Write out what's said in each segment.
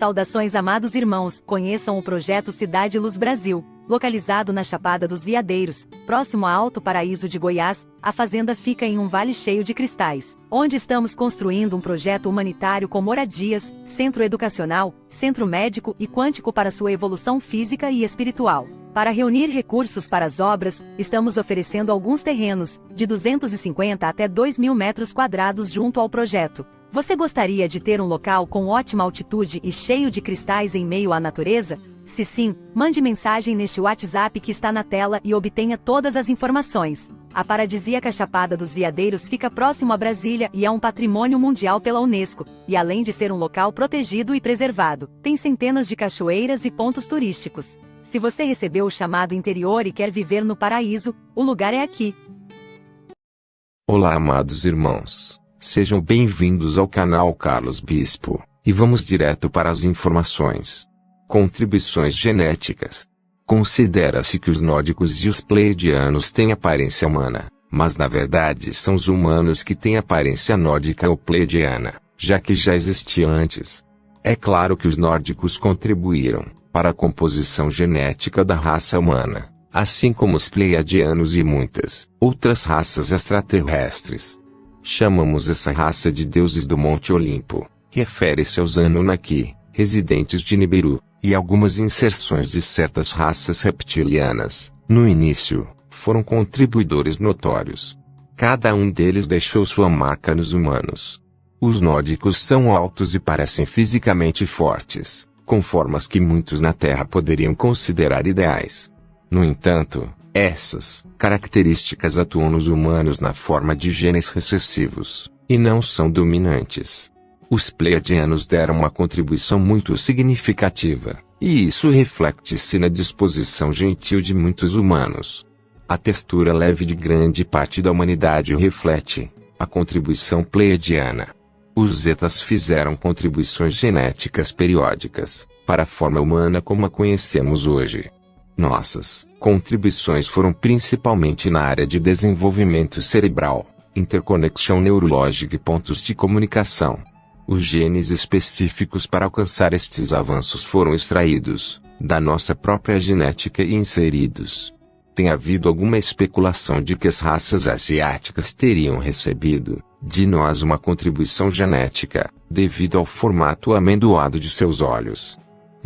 Saudações, amados irmãos, conheçam o projeto Cidade Luz Brasil. Localizado na Chapada dos Veadeiros, próximo a Alto Paraíso de Goiás, a fazenda fica em um vale cheio de cristais, onde estamos construindo um projeto humanitário com moradias, centro educacional, centro médico e quântico para sua evolução física e espiritual. Para reunir recursos para as obras, estamos oferecendo alguns terrenos, de 250 até 2.000 metros quadrados junto ao projeto. Você gostaria de ter um local com ótima altitude e cheio de cristais em meio à natureza? Se sim, mande mensagem neste WhatsApp que está na tela e obtenha todas as informações. A paradisíaca Chapada dos Veadeiros fica próximo a Brasília e é um patrimônio mundial pela Unesco, e além de ser um local protegido e preservado, tem centenas de cachoeiras e pontos turísticos. Se você recebeu o chamado interior e quer viver no paraíso, o lugar é aqui. Olá, amados irmãos. Sejam bem-vindos ao canal Carlos Bispo, e vamos direto para as informações. Contribuições genéticas. Considera-se que os nórdicos e os pleiadianos têm aparência humana, mas na verdade são os humanos que têm aparência nórdica ou pleiadiana, já que já existia antes. É claro que os nórdicos contribuíram para a composição genética da raça humana, assim como os pleiadianos e muitas outras raças extraterrestres. Chamamos essa raça de deuses do Monte Olimpo. Refere-se aos Anunnaki, residentes de Nibiru, e algumas inserções de certas raças reptilianas, no início, foram contribuidores notórios. Cada um deles deixou sua marca nos humanos. Os nórdicos são altos e parecem fisicamente fortes, com formas que muitos na Terra poderiam considerar ideais. No entanto, essas características atuam nos humanos na forma de genes recessivos, e não são dominantes. Os pleiadianos deram uma contribuição muito significativa, e isso reflete-se na disposição gentil de muitos humanos. A textura leve de grande parte da humanidade reflete a contribuição pleiadiana. Os zetas fizeram contribuições genéticas periódicas para a forma humana como a conhecemos hoje. Nossas contribuições foram principalmente na área de desenvolvimento cerebral, interconexão neurológica e pontos de comunicação. Os genes específicos para alcançar estes avanços foram extraídos da nossa própria genética e inseridos. Tem havido alguma especulação de que as raças asiáticas teriam recebido de nós uma contribuição genética, devido ao formato amendoado de seus olhos.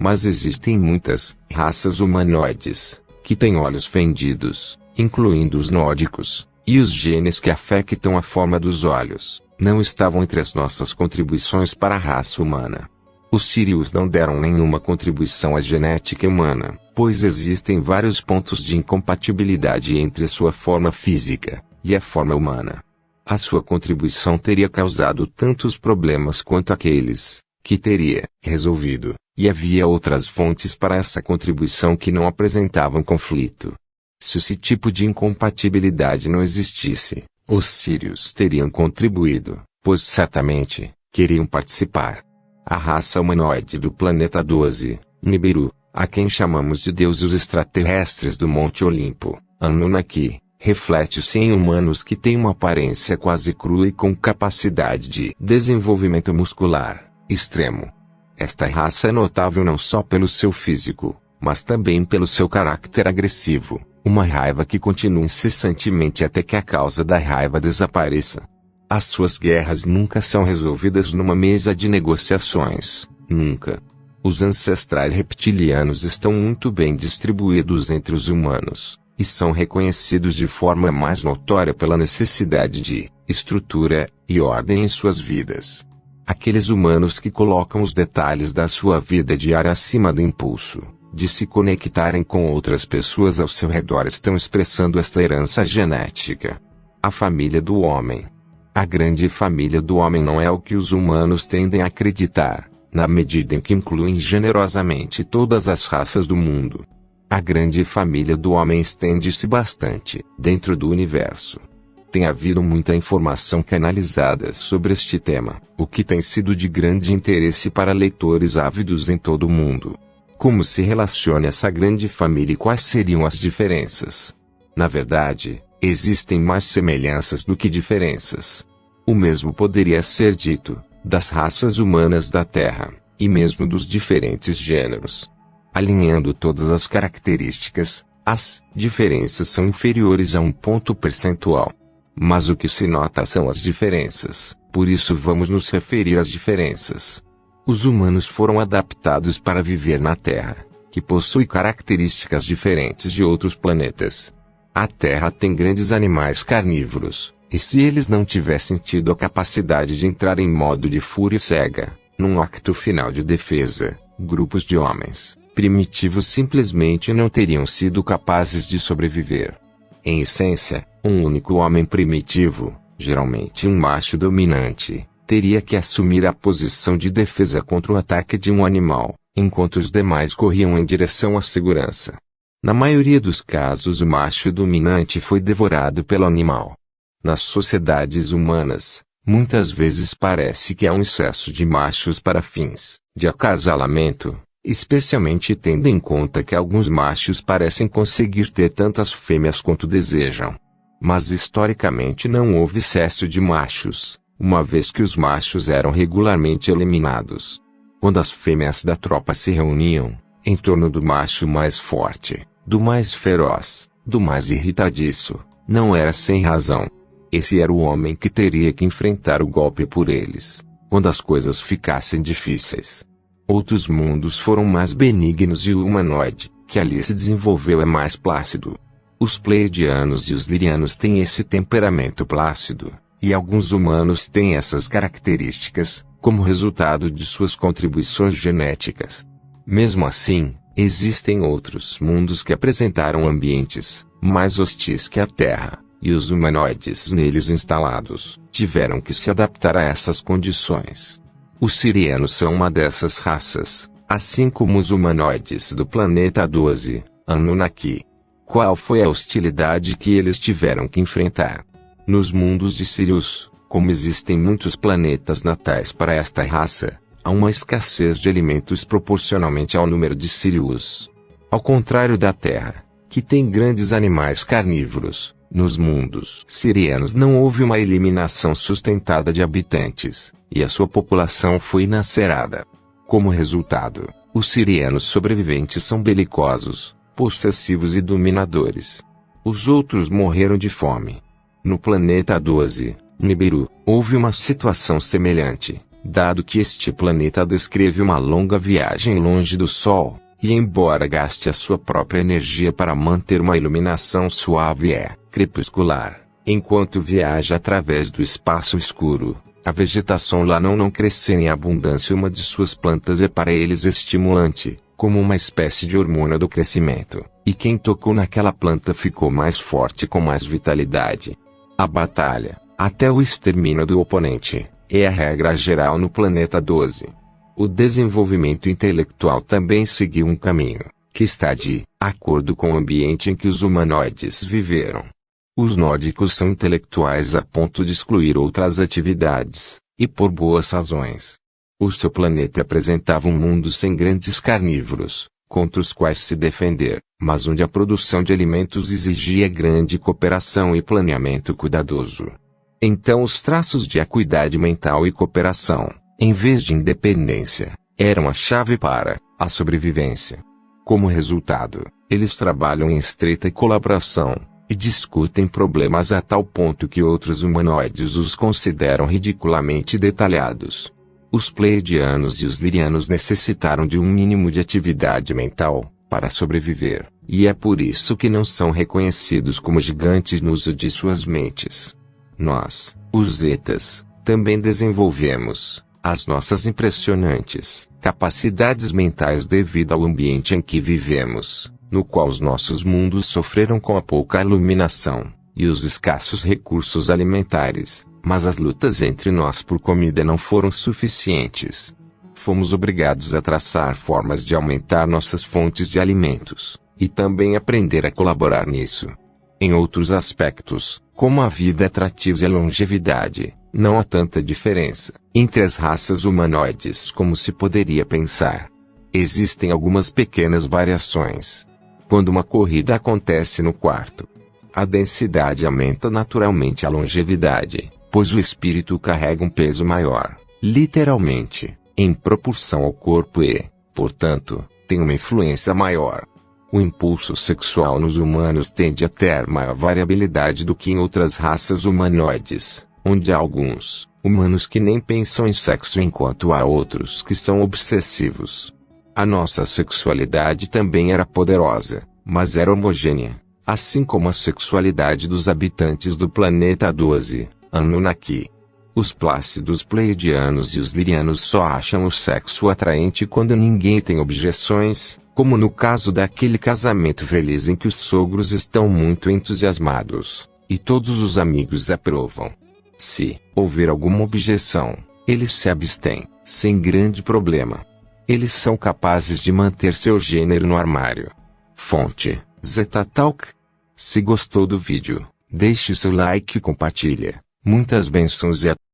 Mas existem muitas raças humanoides que têm olhos fendidos, incluindo os nórdicos, e os genes que afetam a forma dos olhos não estavam entre as nossas contribuições para a raça humana. Os sírios não deram nenhuma contribuição à genética humana, pois existem vários pontos de incompatibilidade entre sua forma física e a forma humana. A sua contribuição teria causado tantos problemas quanto aqueles que teria resolvido, e havia outras fontes para essa contribuição que não apresentavam conflito. Se esse tipo de incompatibilidade não existisse, os sírios teriam contribuído, pois certamente queriam participar. A raça humanoide do planeta 12, Nibiru, a quem chamamos de deuses extraterrestres do Monte Olimpo, Anunnaki, reflete-se em humanos que têm uma aparência quase crua e com capacidade de desenvolvimento muscular extremo. Esta raça é notável não só pelo seu físico, mas também pelo seu caráter agressivo. Uma raiva que continua incessantemente até que a causa da raiva desapareça. As suas guerras nunca são resolvidas numa mesa de negociações, nunca. Os ancestrais reptilianos estão muito bem distribuídos entre os humanos, e são reconhecidos de forma mais notória pela necessidade de estrutura e ordem em suas vidas. Aqueles humanos que colocam os detalhes da sua vida diária acima do impulso de se conectarem com outras pessoas ao seu redor estão expressando esta herança genética. A família do homem. A grande família do homem não é o que os humanos tendem a acreditar, na medida em que incluem generosamente todas as raças do mundo. A grande família do homem estende-se bastante dentro do universo. Tem havido muita informação canalizada sobre este tema, o que tem sido de grande interesse para leitores ávidos em todo o mundo. Como se relaciona essa grande família e quais seriam as diferenças? Na verdade, existem mais semelhanças do que diferenças. O mesmo poderia ser dito das raças humanas da Terra, e mesmo dos diferentes gêneros. Alinhando todas as características, as diferenças são inferiores a um ponto percentual. Mas o que se nota são as diferenças, por isso vamos nos referir às diferenças. Os humanos foram adaptados para viver na Terra, que possui características diferentes de outros planetas. A Terra tem grandes animais carnívoros, e se eles não tivessem tido a capacidade de entrar em modo de fúria cega, num acto final de defesa, grupos de homens primitivos simplesmente não teriam sido capazes de sobreviver. Em essência, um único homem primitivo, geralmente um macho dominante, teria que assumir a posição de defesa contra o ataque de um animal, enquanto os demais corriam em direção à segurança. Na maioria dos casos, o macho dominante foi devorado pelo animal. Nas sociedades humanas, muitas vezes parece que há um excesso de machos para fins de acasalamento, especialmente tendo em conta que alguns machos parecem conseguir ter tantas fêmeas quanto desejam. Mas historicamente não houve excesso de machos, uma vez que os machos eram regularmente eliminados. Quando as fêmeas da tropa se reuniam, em torno do macho mais forte, do mais feroz, do mais irritadiço, não era sem razão. Esse era o homem que teria que enfrentar o golpe por eles, quando as coisas ficassem difíceis. Outros mundos foram mais benignos e o humanoide, que ali se desenvolveu, é mais plácido. Os Pleiadianos e os Lirianos têm esse temperamento plácido, e alguns humanos têm essas características, como resultado de suas contribuições genéticas. Mesmo assim, existem outros mundos que apresentaram ambientes mais hostis que a Terra, e os humanoides neles instalados tiveram que se adaptar a essas condições. Os Sirianos são uma dessas raças, assim como os humanoides do planeta 12, Anunnaki. Qual foi a hostilidade que eles tiveram que enfrentar? Nos mundos de Sirius, como existem muitos planetas natais para esta raça, há uma escassez de alimentos proporcionalmente ao número de Sirius. Ao contrário da Terra, que tem grandes animais carnívoros, nos mundos sirianos não houve uma eliminação sustentada de habitantes, e a sua população foi inacerada. Como resultado, os sirianos sobreviventes são belicosos, possessivos e dominadores. Os outros morreram de fome. No planeta 12, Nibiru, houve uma situação semelhante, dado que este planeta descreve uma longa viagem longe do Sol, e embora gaste a sua própria energia para manter uma iluminação suave crepuscular, enquanto viaja através do espaço escuro, a vegetação lá não cresce em abundância. Uma de suas plantas é para eles estimulante, como uma espécie de hormônio do crescimento, e quem tocou naquela planta ficou mais forte com mais vitalidade. A batalha, até o extermínio do oponente, é a regra geral no planeta 12. O desenvolvimento intelectual também seguiu um caminho, que está de acordo com o ambiente em que os humanoides viveram. Os nórdicos são intelectuais a ponto de excluir outras atividades, e por boas razões. O seu planeta apresentava um mundo sem grandes carnívoros, contra os quais se defender, mas onde a produção de alimentos exigia grande cooperação e planeamento cuidadoso. Então os traços de acuidade mental e cooperação, em vez de independência, eram a chave para a sobrevivência. Como resultado, eles trabalham em estreita colaboração, e discutem problemas a tal ponto que outros humanoides os consideram ridiculamente detalhados. Os Pleiadianos e os Lirianos necessitaram de um mínimo de atividade mental para sobreviver, e é por isso que não são reconhecidos como gigantes no uso de suas mentes. Nós, os Zetas, também desenvolvemos as nossas impressionantes capacidades mentais devido ao ambiente em que vivemos, no qual os nossos mundos sofreram com a pouca iluminação e os escassos recursos alimentares, mas as lutas entre nós por comida não foram suficientes. Fomos obrigados a traçar formas de aumentar nossas fontes de alimentos, e também aprender a colaborar nisso. Em outros aspectos, como a vida atrativa e a longevidade, não há tanta diferença entre as raças humanoides como se poderia pensar. Existem algumas pequenas variações. Quando uma corrida acontece no quarto, a densidade aumenta naturalmente a longevidade, pois o espírito carrega um peso maior, literalmente, em proporção ao corpo e, portanto, tem uma influência maior. O impulso sexual nos humanos tende a ter maior variabilidade do que em outras raças humanoides, onde há alguns humanos que nem pensam em sexo enquanto há outros que são obsessivos. A nossa sexualidade também era poderosa, mas era homogênea, assim como a sexualidade dos habitantes do planeta 12, Anunnaki. Os plácidos pleiadianos e os lirianos só acham o sexo atraente quando ninguém tem objeções, como no caso daquele casamento feliz em que os sogros estão muito entusiasmados, e todos os amigos aprovam. Se houver alguma objeção, eles se abstêm, sem grande problema. Eles são capazes de manter seu gênero no armário. Fonte: Zetatalk. Se gostou do vídeo, deixe seu like e compartilha. Muitas bênçãos e até